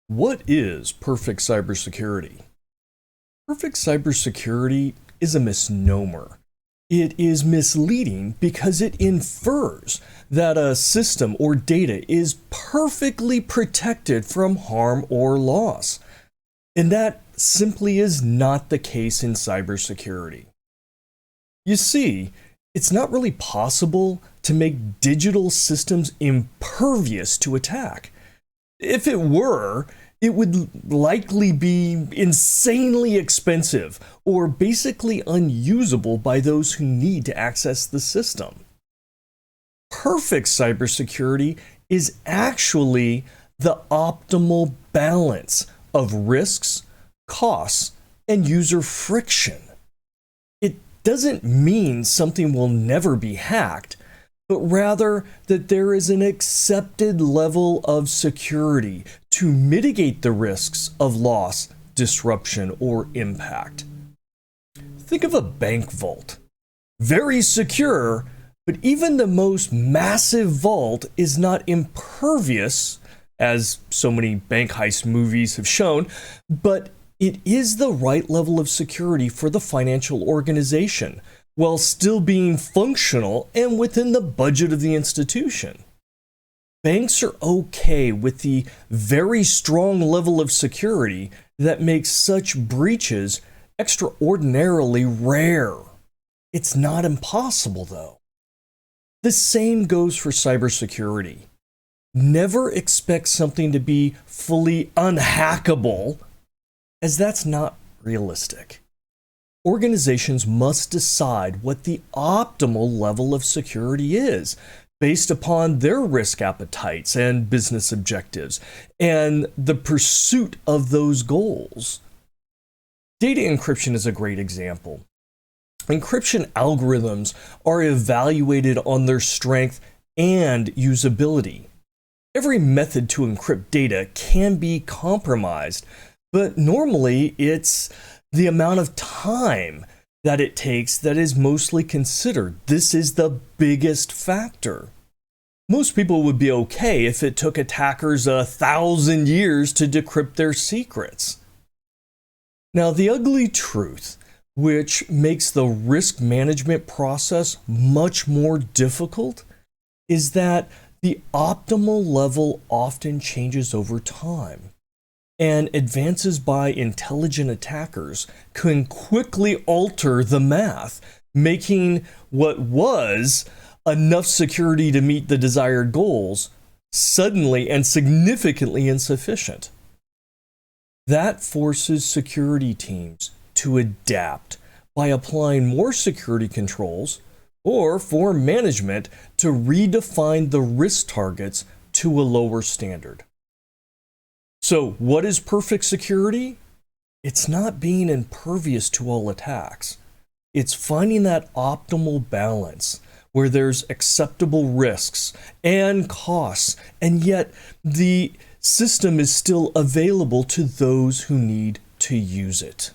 What is perfect cybersecurity? Perfect cybersecurity is a misnomer. It is misleading because it infers that a system or data is perfectly protected from harm or loss. And that simply is not the case in cybersecurity. You see, it's not really possible to make digital systems impervious to attack. If it were, it would likely be insanely expensive or basically unusable by those who need to access the system. Perfect cybersecurity is actually the optimal balance of risks, costs, and user friction. It doesn't mean something will never be hacked, but rather that there is an accepted level of security to mitigate the risks of loss, disruption, or impact. Think of a bank vault. Very secure, but even the most massive vault is not impervious, as so many bank heist movies have shown, but it is the right level of security for the financial organization, while still being functional and within the budget of the institution. Banks are okay with the very strong level of security that makes such breaches extraordinarily rare. It's not impossible, though. The same goes for cybersecurity. Never expect something to be fully unhackable, as that's not realistic. Organizations must decide what the optimal level of security is based upon their risk appetites and business objectives and the pursuit of those goals. Data encryption is a great example. Encryption algorithms are evaluated on their strength and usability. Every method to encrypt data can be compromised, but normally it's the amount of time that it takes that is mostly considered. This is the biggest factor. Most people would be okay if it took attackers 1,000 years to decrypt their secrets. Now, the ugly truth, which makes the risk management process much more difficult, is that the optimal level often changes over time. And advances by intelligent attackers can quickly alter the math, making what was enough security to meet the desired goals suddenly and significantly insufficient. That forces security teams to adapt by applying more security controls or for management to redefine the risk targets to a lower standard. So, what is perfect security? It's not being impervious to all attacks. It's finding that optimal balance where there's acceptable risks and costs, and yet the system is still available to those who need to use it.